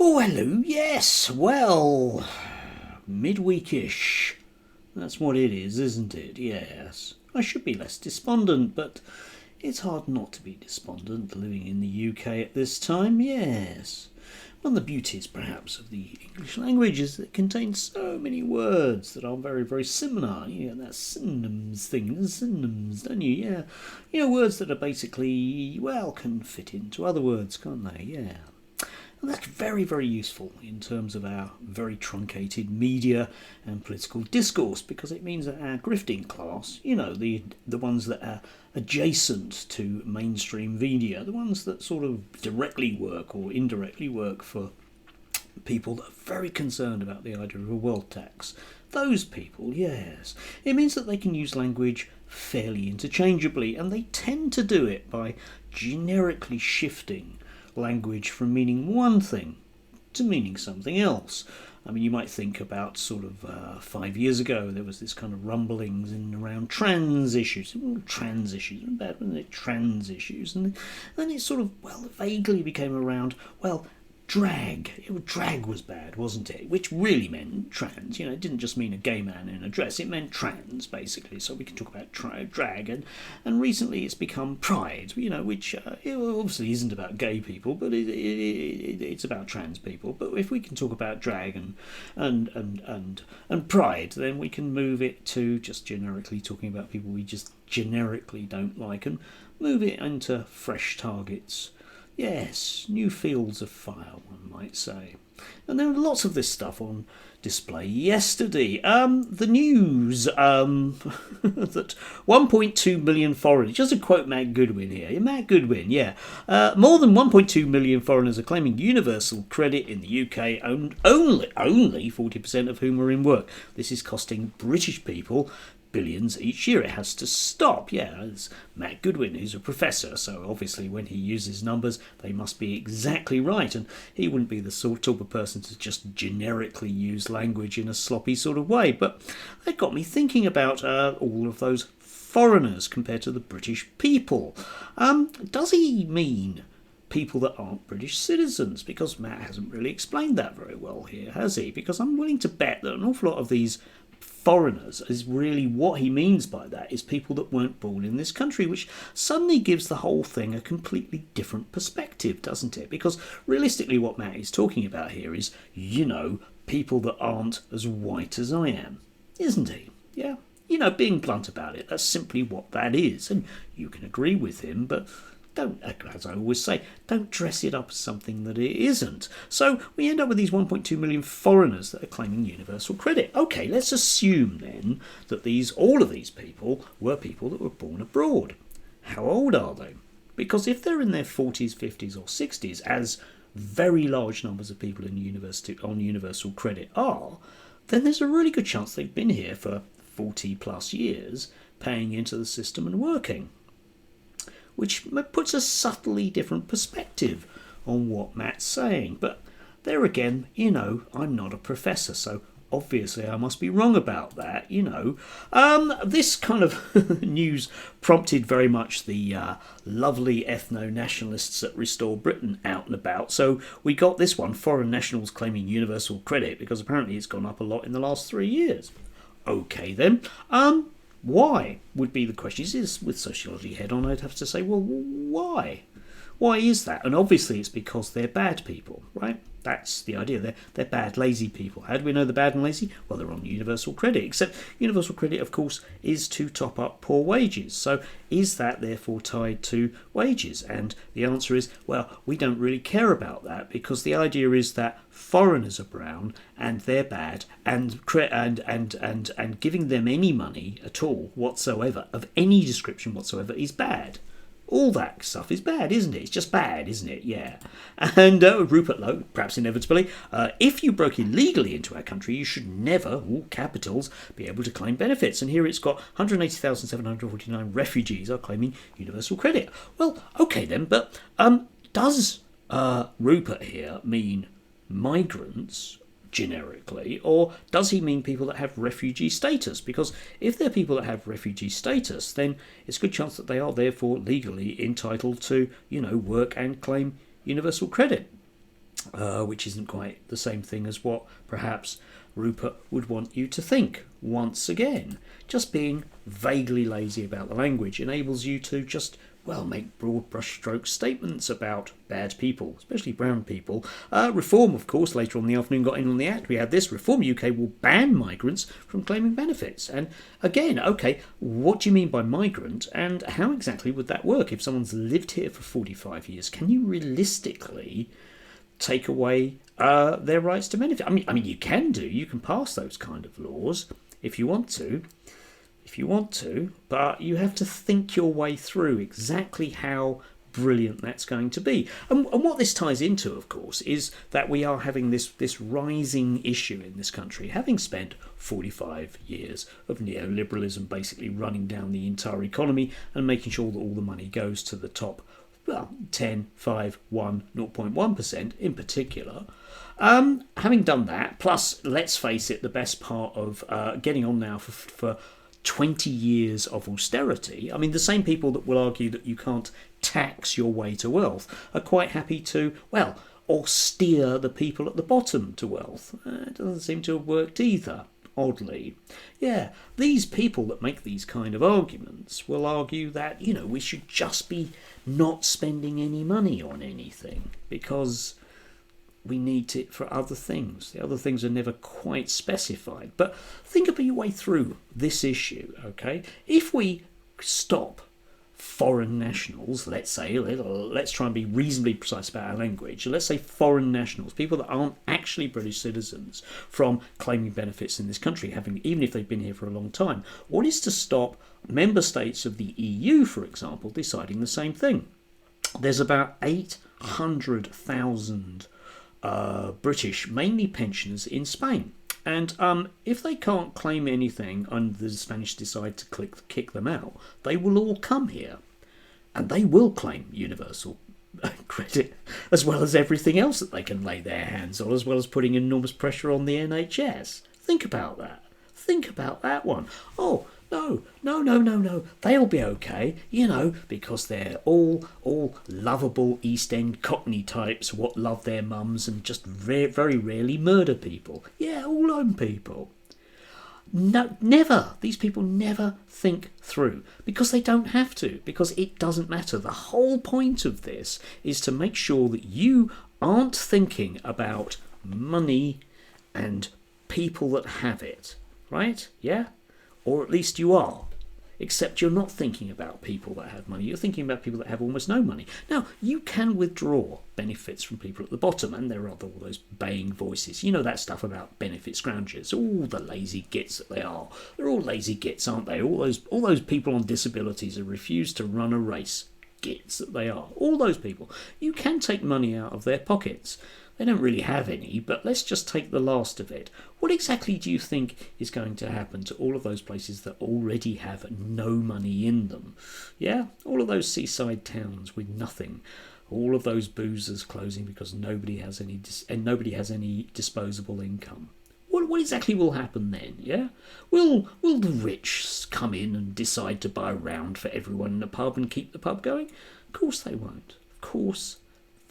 Oh, hello, yes, well, midweekish. That's what it is, isn't it? Yes. I should be less despondent, but it's hard not to be despondent living in the UK at this time, yes. One of the beauties, perhaps, of the English language is that it contains so many words that are very, very similar. You know, that synonyms thing, synonyms, don't you? Yeah. You know, words that are basically, well, can fit into other words, can't they? Yeah. And that's very, very useful in terms of our very truncated media and political discourse, because it means that our grifting class, you know, the ones that are adjacent to mainstream media, the ones that sort of directly work or indirectly work for people that are very concerned about the idea of a wealth tax, those people, yes, it means that they can use language fairly interchangeably, and they tend to do it by generically shifting language from meaning one thing to meaning something else. I mean, you might think about sort of 5 years ago, there was this kind of rumblings in around trans issues. Trans issues, bad, wasn't it? Trans issues. And then it sort of, well, vaguely became around, well, drag. Drag was bad, wasn't it? Which really meant trans. You know, it didn't just mean a gay man in a dress. It meant trans, basically. So we can talk about drag. And recently it's become pride, you know, which it obviously isn't about gay people, but it's about trans people. But if we can talk about drag and pride, then we can move it to just generically talking about people we just generically don't like, and move it into fresh targets. Yes, new fields of fire, one might say. And there were lots of this stuff on display yesterday. The news that 1.2 million foreigners, just to quote Matt Goodwin here, Matt Goodwin, yeah, more than 1.2 million foreigners are claiming universal credit in the UK, only 40% of whom are in work. This is costing British people billions each year. It has to stop. Yeah, it's Matt Goodwin, who's a professor, so obviously when he uses numbers, they must be exactly right, and he wouldn't be the sort of person to just generically use language in a sloppy sort of way. But that got me thinking about all of those foreigners compared to the British people. Does he mean people that aren't British citizens? Because Matt hasn't really explained that very well here, has he? Because I'm willing to bet that an awful lot of these foreigners is really what he means by that is people that weren't born in this country, which suddenly gives the whole thing a completely different perspective, doesn't it? Because realistically what Matt is talking about here is, you know, people that aren't as white as I am, isn't he? Yeah, you know, being blunt about it, that's simply what that is, and you can agree with him, but don't, as I always say, don't dress it up as something that it isn't. So we end up with these 1.2 million foreigners that are claiming universal credit. Okay, let's assume then that all of these people were people that were born abroad. How old are they? Because if they're in their 40s, 50s or 60s, as very large numbers of people on universal credit are, then there's a really good chance they've been here for 40 plus years, paying into the system and working, which puts a subtly different perspective on what Matt's saying. But there again, you know, I'm not a professor, so obviously I must be wrong about that, you know. This kind of news prompted very much the lovely ethno-nationalists at Restore Britain out and about. So we got this one, foreign nationals claiming universal credit, because apparently it's gone up a lot in the last 3 years. Okay then, why would be the question. This is with sociology head on, I'd have to say, well, why? Why is that? And obviously it's because they're bad people, right? That's the idea. They're bad, lazy people. How do we know they're bad and lazy? Well, they're on universal credit. Except universal credit, of course, is to top up poor wages. So is that therefore tied to wages? And the answer is, well, we don't really care about that, because the idea is that foreigners are brown and they're bad, and giving them any money at all whatsoever of any description whatsoever is bad. All that stuff is bad, isn't it? It's just bad, isn't it? Yeah. And Rupert Lowe, perhaps inevitably, if you broke illegally into our country, you should never, all capitals, be able to claim benefits. And here it's got 180,749 refugees are claiming universal credit. Well, okay then, but does Rupert here mean migrants generically, or does he mean people that have refugee status? Because if they're people that have refugee status, then it's a good chance that they are therefore legally entitled to, you know, work and claim universal credit. which isn't quite the same thing as what perhaps Rupert would want you to think. Once again, just being vaguely lazy about the language enables you to just, well, make broad brushstroke statements about bad people, especially brown people. Reform, of course, later on in the afternoon got in on the act. We had this. Reform UK will ban migrants from claiming benefits. And again, okay, what do you mean by migrant, and how exactly would that work? If someone's lived here for 45 years, can you realistically take away their rights to benefit? I mean, you can do. You can pass those kind of laws if you want to. But you have to think your way through exactly how brilliant that's going to be. And what this ties into, of course, is that we are having this rising issue in this country, having spent 45 years of neoliberalism basically running down the entire economy and making sure that all the money goes to the top, well, 10, 5, 1, 0.1% in particular. Having done that, plus, let's face it, the best part of getting on now for 20 years of austerity. I mean, the same people that will argue that you can't tax your way to wealth are quite happy to, well, austere the people at the bottom to wealth. It doesn't seem to have worked either, oddly. Yeah, these people that make these kind of arguments will argue that, we should just be not spending any money on anything because we need it for other things. The other things are never quite specified. But think about your way through this issue, okay? If we stop foreign nationals, let's say, let's try and be reasonably precise about our language, let's say foreign nationals, people that aren't actually British citizens, from claiming benefits in this country, even if they've been here for a long time, what is to stop member states of the EU, for example, deciding the same thing? There's about 800,000 British, mainly pensioners in Spain. And if they can't claim anything and the Spanish decide to kick them out, they will all come here. And they will claim universal credit, as well as everything else that they can lay their hands on, as well as putting enormous pressure on the NHS. Think about that. Think about that one. Oh, no. They'll be okay, because they're all lovable East End Cockney types what love their mums and just very rarely murder people. Yeah, all own people. No, never. These people never think through because they don't have to, because it doesn't matter. The whole point of this is to make sure that you aren't thinking about money and people that have it, right? Yeah? Or at least you are. Except you're not thinking about people that have money. You're thinking about people that have almost no money. Now, you can withdraw benefits from people at the bottom, and there are all those baying voices. You know that stuff about benefit scroungers. All the lazy gits that they are. They're all lazy gits, aren't they? All those people on disabilities who refuse to run a race. Gits that they are. All those people. You can take money out of their pockets. They don't really have any, but let's just take the last of it. What exactly do you think is going to happen to all of those places that already have no money in them? Yeah, all of those seaside towns with nothing. All of those boozers closing because nobody has any disposable income. What exactly will happen then? Yeah, will the rich come in and decide to buy a round for everyone in a pub and keep the pub going? Of course they won't. Of course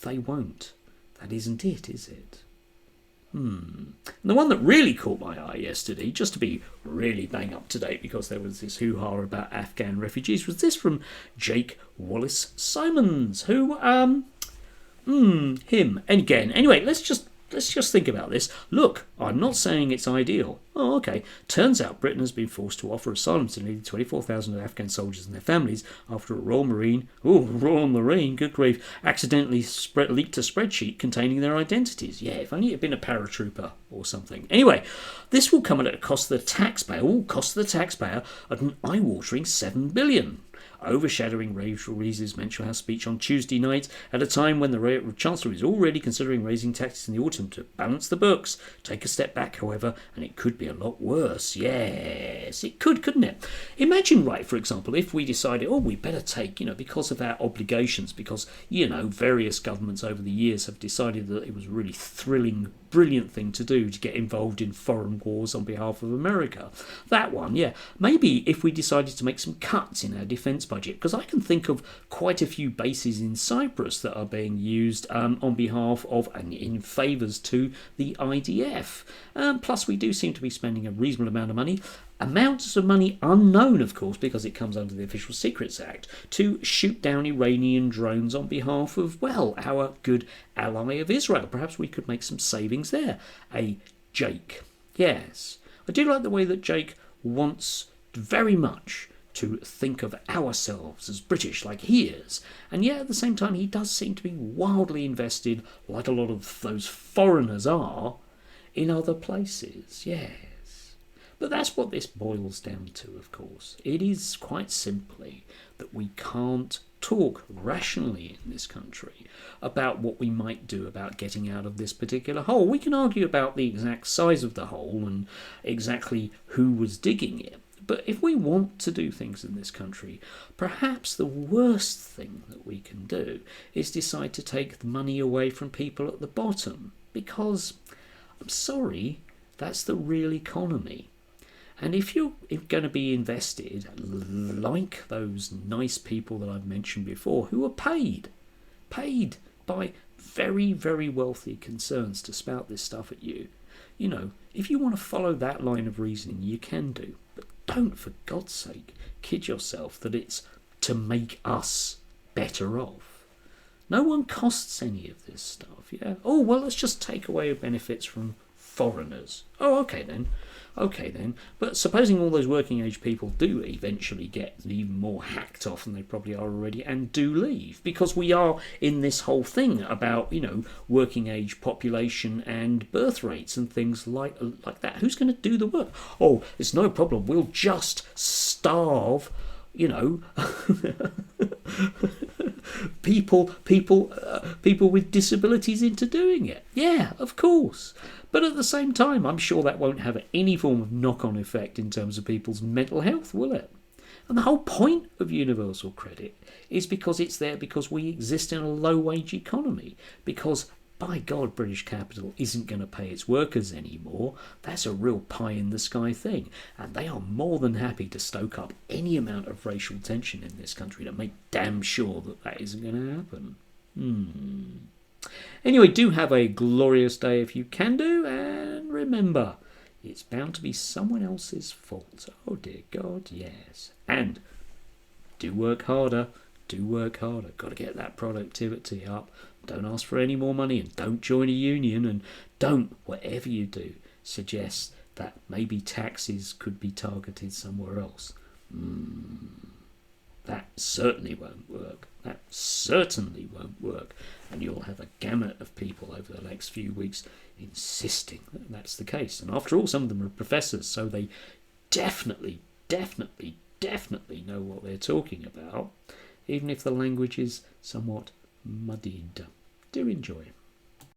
they won't. That isn't it, is it? And the one that really caught my eye yesterday, just to be really bang up to date because there was this hoo-ha about Afghan refugees, was this from Jake Wallace-Simons, who, him, and again. Anyway, let's just think about this. Look, I'm not saying it's ideal. Oh, okay. Turns out Britain has been forced to offer asylum to nearly 24,000 Afghan soldiers and their families after a Royal Marine, good grief, accidentally leaked a spreadsheet containing their identities. Yeah, if only it had been a paratrooper or something. Anyway, this will come at a cost of the taxpayer, at an eye-watering $7 billion. Overshadowing Rachel Reeves' Mental Health speech on Tuesday night at a time when the Chancellor is already considering raising taxes in the autumn to balance the books. Take a step back, however, and it could be a lot worse. Yes, it could, couldn't it? Imagine, right, for example, if we decided, we better take, because of our obligations, because, various governments over the years have decided that it was a really thrilling, brilliant thing to do to get involved in foreign wars on behalf of America. That one, yeah. Maybe if we decided to make some cuts in our defence budget, because I can think of quite a few bases in Cyprus that are being used on behalf of and in favours to the IDF. Plus, we do seem to be spending a reasonable amount of money. Amounts of money unknown, of course, because it comes under the Official Secrets Act, to shoot down Iranian drones on behalf of, well, our good ally of Israel. Perhaps we could make some savings there. Jake. Yes. I do like the way that Jake wants very much to think of ourselves as British, like he is. And yet, at the same time, he does seem to be wildly invested, like a lot of those foreigners are, in other places. Yes. But that's what this boils down to, of course. It is quite simply that we can't talk rationally in this country about what we might do about getting out of this particular hole. We can argue about the exact size of the hole and exactly who was digging it. But if we want to do things in this country, perhaps the worst thing that we can do is decide to take the money away from people at the bottom. Because, I'm sorry, that's the real economy. And if you're going to be invested, like those nice people that I've mentioned before, who are paid by very, very wealthy concerns to spout this stuff at you, if you want to follow that line of reasoning, you can do. But don't, for God's sake, kid yourself that it's to make us better off. No one costs any of this stuff, yeah? Oh, well, let's just take away benefits from foreigners. Oh, okay then. But supposing all those working age people do eventually get even more hacked off than they probably are already and do leave, because we are in this whole thing about, working age population and birth rates and things like that. Who's going to do the work? Oh, it's no problem. We'll just starve, people with disabilities into doing it. Yeah, of course. But at the same time, I'm sure that won't have any form of knock-on effect in terms of people's mental health, will it? And the whole point of universal credit is because it's there because we exist in a low-wage economy. Because, by God, British capital isn't going to pay its workers anymore. That's a real pie-in-the-sky thing. And they are more than happy to stoke up any amount of racial tension in this country to make damn sure that isn't going to happen. Anyway, do have a glorious day if you can do, and remember, it's bound to be someone else's fault. Oh dear God, yes. And do work harder. Got to get that productivity up. Don't ask for any more money, and don't join a union, and don't, whatever you do, suggest that maybe taxes could be targeted somewhere else. That certainly won't work. And you'll have a gamut of people over the next few weeks insisting that that's the case. And after all, some of them are professors, so they definitely know what they're talking about, even if the language is somewhat muddied. Do enjoy.